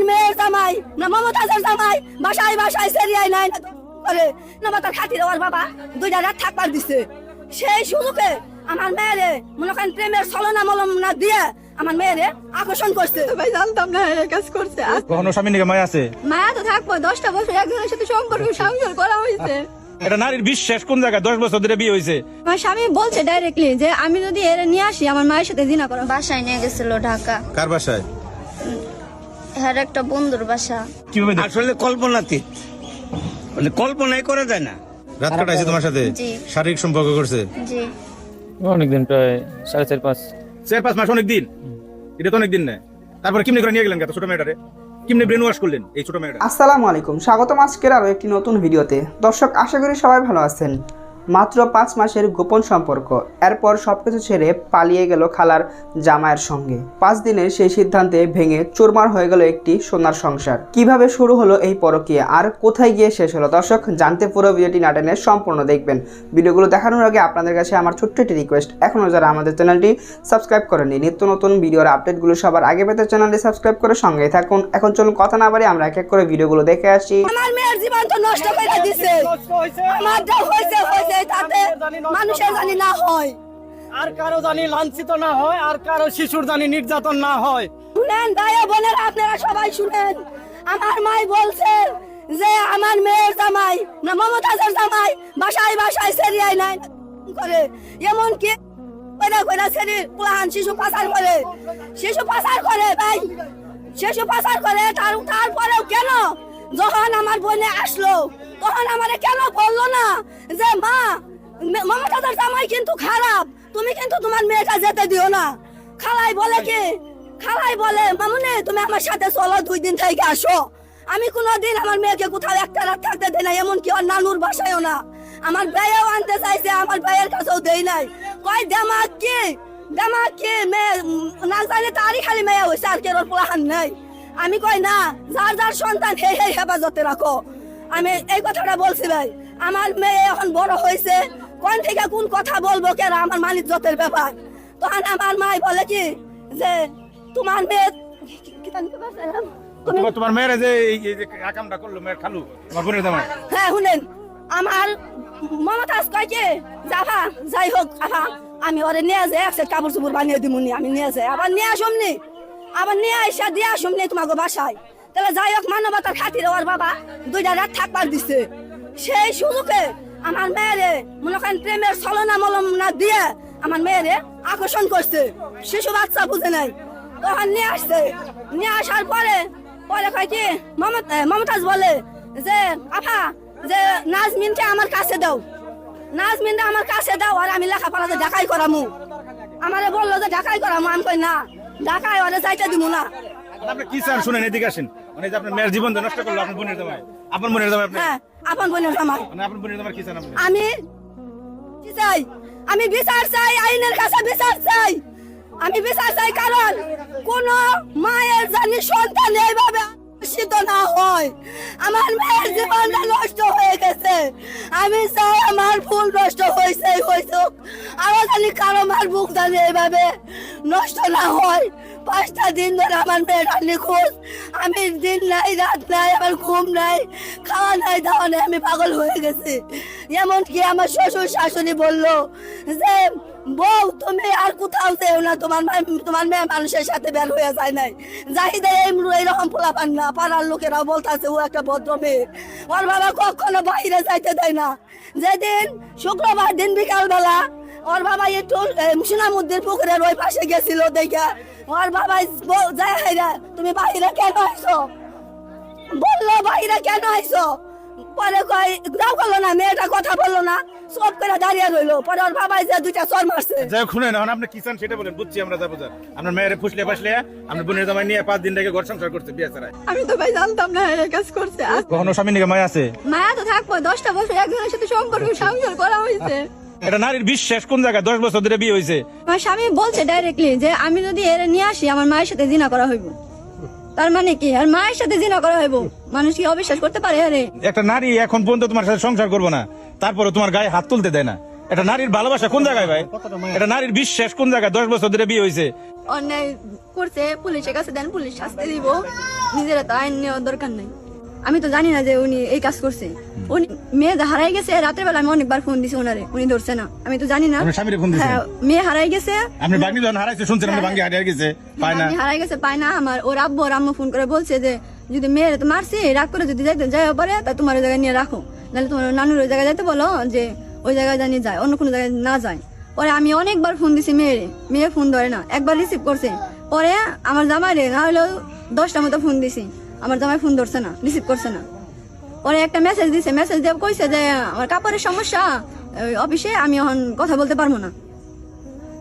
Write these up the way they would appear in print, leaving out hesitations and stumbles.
আমার মেয়ের জামাই না মমতাজের জামাই বাসায় বাসায় সেরিয়াই নাই করে না তার খাতিরে ওর বাবা দুইটা রাত থাকবার দিছে। সেই সুযোগে আমার মেয়েরে মনে করেন প্রেমের ছলনা মলনা দিয়ে আমার মেয়েরে আকর্ষণ করছে। ভাই জানতাম না এই কাজ করছে। কখনো স্বামী নিকে মায়া আছে? মায়া তো থাকবো, 10টা বছর একজনের সাথে সম্পর্ক সংসার করা হয়েছে। এটা নারীর বিশ্বাস কোন জায়গায়? 10 বছর ধরে বিয়ে হয়েছে। আমার স্বামী বলছে ডাইরেক্টলি যে আমি যদি এর নিয়ে আসি আমার মায়ের সাথে জিনা করা। বাসায় নিয়ে গেছিল ঢাকা, কার বাসায়? হ্যাঁ একটা বন্ধুর বাসা। কিভাবে আসলে কল্পনাতীত, মানে কল্পনাই করা যায় না। রাত কাটাইছে তোমার সাথে? জি। শারীরিক সম্পর্ক করছে? জি। অনেকদিন, প্রায় 4.5 4-5 মাস। অনেক দিন, এটা তো অনেক দিন না। তারপর কেমনে করে নিয়ে গেলেন ছোট মেয়েটারে? কেমনে ব্রেন ওয়াশ করলেন এই ছোট মেয়েটা? আসসালামু আলাইকুম, স্বাগতম আজকের আরো একটি নতুন ভিডিওতে। দর্শক, আশা করি সবাই ভালো আছেন। মাত্র 5 মাসের গোপন সম্পর্ক, এরপর সবকিছু ছেড়ে পালিয়ে গেল খালার জামাইয়ের সঙ্গে। 5 দিনের সেই সিদ্ধান্তে ভেঙে চুরমার হয়ে গেল একটি সোনার সংসার। কিভাবে শুরু হলো এই পরকীয়া আর কোথায় গিয়ে শেষ হলো? দর্শক, জানতে পুরো ভিডিওটি না টেনে সম্পূর্ণ দেখবেন। ভিডিওগুলো দেখানোর আগে আপনাদের কাছে আমার ছোট্ট একটি রিকোয়েস্ট, এখনো যারা আমাদের চ্যানেলটি সাবস্ক্রাইব করেননি, নিত্য নতুন ভিডিওর আপডেটগুলো সবার আগে পেতে চ্যানেলটি সাবস্ক্রাইব করে সঙ্গেই থাকুন। এখন চলুন কথা না বাড়িয়ে আমরা এক এক করে ভিডিওগুলো দেখে আসি। আমার মেয়ের জীবন তো নষ্ট করে দিছে। আমার যা হয়েছে হয়েছে, তাতে মানুষের জানি না হয়, আর কারো জানি লাঞ্ছিত না হয়, আর কারো শিশুর জানি নির্যাতন না হয়। শুনেন ভাই বোনের, আপনারা সবাই শুনেন। আমার মাই বলছে যে আমার মেয়ের জামাই না মমতাজের জামাই বাসায় বাসায় সেরিয়াই নাই করে, এমন কি কইরা কইরা সেরি পুলান শিশু পাচার করে, শিশু পাচার করে ভাই, শিশু পাচার করে। তারপরেও কেন যখন আমার বোনে আসলো তখন আমারে কেন বললো না যে মা মমতাজের জামাই কিন্তু খারাপ, তুমি কিন্তু তোমার মেয়েটা যেতে দিও না? খালাই বলে কি, খালাই বলে মামুনি তুমি আমার সাথে চলো, 2 দিন থেকে আসো। আমি কোনোদিন আমার মেয়েকে কোথাও একটা রাত থাকতে দেই না, এমনকি ওর নানুর বাসায়ও না। আমার ভাইয়াও আনতে চাইছে, আমার ভাইয়ের কাছেও দেই নাই। কয় দেমাক কি মেয়ে না জানে তারই খালি মেয়ে হয়েছে, আর কেউ পোলাহান নেই। আমি কই না, যার যার সন্তান হে হে হেফাজতে রাখো। আমি এই কথাটা বলছি ভাই। আমার মেয়ে এখন বড় হয়েছে, কোন থেকে কোন কথা বলবো কেন, আমার মালিক জতের ব্যাপার। তখন আমার মাই বলে কি যে তোমার মেয়ে তোমার মেয়ের যে এই যে কামটা করলো মেয়ের খালু, তোমার বোনের জামাই। হ্যাঁ শুনেন, আমার মমতাজ কয় কি যাবা, যাই হোক আহা আমি ওরে নিয়ে যাই, এক সেট কাপড় চুপড় বানিয়ে দিমুনি, আমি নিয়ে যাই, আবার নিয়ে আসুমনি, আবার নিয়ে আইসা দিয়ে আসুমনি তোমাকে বাসায়। তাহলে যাই হোক, মানবতার খাতিরে ওর বাবা 2টা রাত থাকবার দিছে। সেই সুযোগে আমার মেয়েরে মনে করেন প্রেমের ছলনা মলনা দিয়ে আমার মেয়েরে আকর্ষণ করছে। শিশু বাচ্চা বুঝে নাই, তখন নিয়ে আসছে। নিয়ে আসার পরে কয় কি মমতাজ বলে যে আপা যে নাজমিনকে আমার কাছে দাও, নাজমিনটা আমার কাছে দাও, আর আমি লেখাপড়াতে ঢাকাই করামু। আমারে বললো যে ঢাকাই করামু। আমি কই না, ঢাকায় ওরে যাইতে দিব না। আপনি কি চান শুনেন, এদিকে আসেন। মানে যে আপনার মেয়ের জীবন নষ্ট করলো আপনার বোনের জামাই, আপনার বোনের জামাই। আপনি হ্যাঁ, আপন বোনের জামাই। মানে আপনার বোনের জামাই কি চান আপনি? আমি কি চাই? আমি বিচার চাই, আইনের কাছে বিচার চাই। আমি বিচার চাই, কারণ কোন মায়ের জানি সন্তান এইভাবে শীত না হয়। আমার মেয়ের জীবনটা নষ্ট হয়ে গেছে। আমি চাই আমার ফুল নষ্ট হয়েছে, আরো জানি কারো মার বুক জানি এইভাবে নষ্ট না হয়। 5টা দিন ধরে আমার মেয়েটা নিখোঁজ। আমি দিন নাই রাত নাই, আমার ঘুম নাই, খাওয়া নাই দাওয়া নাই, আমি পাগল হয়ে গেছি। এমনকি আমার শ্বশুর শাশুড়ি বললো যে বউ তুমি আর কোথাও যেও না, তোমার মেয়ে মানুষের সাথে বের হয়ে যায় নাই। জাহিদা এইরকম পোলা পান না, পাড়ার লোকেরাও বলতেছে ও একটা ভদ্র মেয়ে। ওর বাবা কখনো বাইরে যাইতে দেয় না। যেদিন শুক্রবার দিন বিকাল বেলা ওর বাবা একটু সুনামুদ্দিন পুকুরের ওই পাশে গেছিল, দেখে ওর বাবা যায় হাইরা তুমি বাইরে কেন আইছো, বললো বাইরে কেন আইছো। পরে কয় দাও করলো না, মেয়েটা কথা বললো না, সব করে দাঁড়িয়ে রইলো। পরে ওর বাবাই যে 2টা চর মারছে। যাই হোক শুনেন, এখন আপনি কি চান সেটা বলেন, বুঝছি আমরা যাবো। আপনার মেয়ের ফুসলে ফাসলে আপনার বোনের জামাই নিয়ে 5 দিন থেকে ঘর সংসার করছে বিয়ে ছাড়াই। আমি তো ভাই জানতাম না এই কাজ করছে। কখনো স্বামী নিকে মায়া আছে? মায়া তো থাকবো, 10টা বছর একজনের সাথে সম্পর্ক সংসার করা হয়েছে। এটা নারীর বিশ্বাস কোন জায়গায়? 10 বছর ধরে বিয়ে হয়েছে। আমার স্বামী বলছে ডাইরেক্টলি যে আমি যদি এর নিয়ে আসি আমার মায়ের সাথে জিনা করা হইব। তার মানে কি, আর মায়ের সাথে জিনা করা হইব? মানুষ কি অবিশ্বাস করতে পারে? আরে একটা নারী এখন পর্যন্ত তোমার সাথে সংসার করবো না, তারপরে তোমার গায়ে হাত তুলতে দেয় না। এটা নারীর ভালোবাসা কোন জায়গায় ভাই? এটা নারীর বিশ্বাস কোন জায়গায়? 10 বছর ধরে বিয়ে হয়েছে। অন্যায় করছে, পুলিশের কাছে দেন, পুলিশ শাস্তি দিব। নিজের তো আইন নেওয়ার দরকার নাই। আমি তো জানি না যে উনি এই কাজ করছে। উনি মেয়ে হারাই গেছে, রাতের বেলা আমি অনেকবার ফোন দিছি ওনারে, উনি ধরছে না। আমি তো জানি না। আপনার স্বামীরে ফোন দিছেন? হ্যাঁ, মেয়ে হারাই গেছে। আপনি বাগনি যখন হারাইছে শুনছেন, আপনি বাঙ্গি হারিয়ে গেছে, পায় না। আমি হারাই গেছে, পায় না। আমার ওর আব্বু আর আম্মু ফোন করে বলছে যে যদি মেয়ের তো মারছি, রাগ করে যদি যাইতে যায় পারে তা তোমার ওই জায়গায় নিয়ে রাখো, নাহলে তোমার নানুর ওই জায়গায় যাইতে বলো যে ওই জায়গায় জানিয়ে যায়, অন্য কোনো জায়গায় না যায়। পরে আমি অনেকবার ফোন দিছি মেয়েরে, মেয়ে ফোন ধরে না, একবার রিসিভ করছে। পরে আমার জামাইরে না হলেও 10টা মতো ফোন দিছি, আমার জামাই ফোন ধরছে না, রিসিভ করছে না। পরে একটা মেসেজ দিছে, মেসেজ দিয়ে কইছে যে আমার কাপড়ের সমস্যা ওই অফিসে, আমি এখন কথা বলতে পারবো না।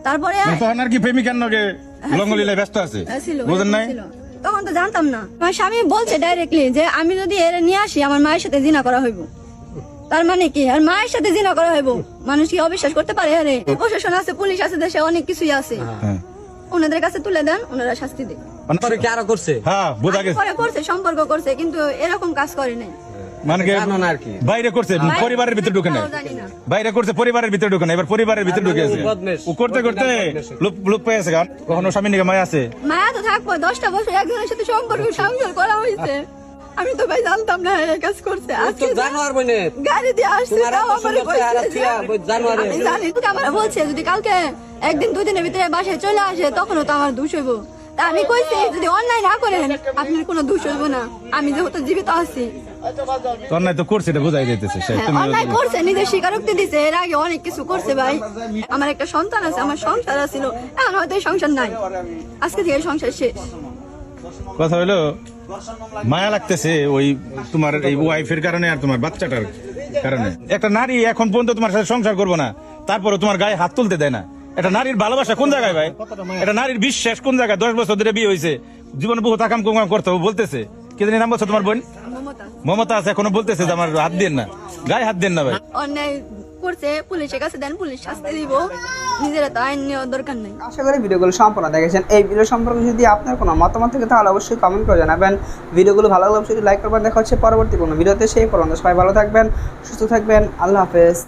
তারপরে তখন আর কি প্রেমিকার নগে লঙ্গলীলায় ব্যস্ত আছে, ছিল, বুঝেন নাই? ছিল। তখন তো জানতাম না। আমার স্বামী বলছে ডাইরেক্টলি যে আমি যদি এর নিয়ে আসি আমার মায়ের সাথে জিনা করা হইব। তার মানে কি আর মায়ের সাথে জিনা করা হইব? মানুষ কি অবিশ্বাস করতে পারে? আরে প্রশাসন আছে, পুলিশ আছে, দেশে অনেক কিছুই আছে, হ্যাঁ। ওনাদের কাছে তুলে দেন, ওনারা শাস্তি দেন। পরে কি আরো করছে? হ্যাঁ, বোঝা গেছে। পরে করছে, সম্পর্ক করছে, কিন্তু এরকম কাজ করে নাই। মানে কি জানো না আর কি। বাইরে করছে, পরিবারের ভিতরে ঢুকে নাই। জানি না। বাইরে করছে, পরিবারের ভিতরে ঢুকে নাই, এবার পরিবারের ভিতরে ঢুকে আছে। ও করতে করতে লোক পেয়েছে। গান কখনো স্বামী নিকে মায়া আছে? মায়া তো থাকবো, 10টা বছর একজনের সাথে সম্পর্ক সংসার করা হয়েছে। আমি তো ভাই জানতাম না এই কাজ করছে। আজকে জানোয়ার বনে গাড়ি দিয়ে আসছে, তোমার তাও এত আমারে সুন্দর চেহারা কইছে থিয়া, যে- জানোয়ারে। আমি জানি, কিন্তু আমার বলছে যদি কালকে একদিন দুদিনের ভিতরে বাসায় চলে আসে তখনও তো আমার দোষ হইব। তা আমি কইছি যদি অন্যায় না করেন আপনার কোনো দোষ হইব না, আমি যেহেতু জীবিত আছি। তোর নাই তো করছে, এটা বোঝাই যাইতেছে। হ্যাঁ, অন্যায় করছে, নিজের স্বীকারোক্তি দিছে, এর আগে অনেক কিছু করছে ভাই। আমার একটা সন্তান আছে, আমার সংসার ছিল, এখন হয়তো এই সংসার নাই, আজকে থেকে এই সংসার শেষ। কথা হলো মায়া লাগতেছে ওই তোমার এই ওয়াইফের কারণে আর তোমার বাচ্চাটার কারণে। একটা নারী এখন পর্যন্ত তোমার সাথে সংসার করবো না, তারপরে তোমার গায়ে হাত তুলতে দেয় না। একটা নারীর ভালোবাসা কোন জায়গায় ভাই? একটা নারীর বিশ্বাস কোন জায়গায়? 10 বছর ধরে বিয়ে হয়েছে, জীবনে বহু তাকাম কুমাম করতে বলতেছে। কি জানি নাম বলছো তোমার বোন? মমতা মমতা আছে, এখনো বলতেছে যে আমার হাত দেন না, গায়ে হাত দেন না ভাই। অন্যায় করছে, পুলিশের কাছে দেন, পুলিশ শাস্তি দিব, নিজেরা তো আইন নেওয়ার দরকার নাই। আশা করি ভিডিওগুলো সম্পূর্ণ দেখেছেন। এই ভিডিও সম্পর্কে যদি আপনার কোনো মতামত থাকে তাহলে অবশ্যই কমেন্ট করে জানাবেন। ভিডিওগুলো ভালো লাগলে অবশ্যই লাইক করবেন। দেখা হচ্ছে পরবর্তী কোনো ভিডিওতে। সেই পর্যন্ত সবাই ভালো থাকবেন, সুস্থ থাকবেন। আল্লাহ হাফেজ।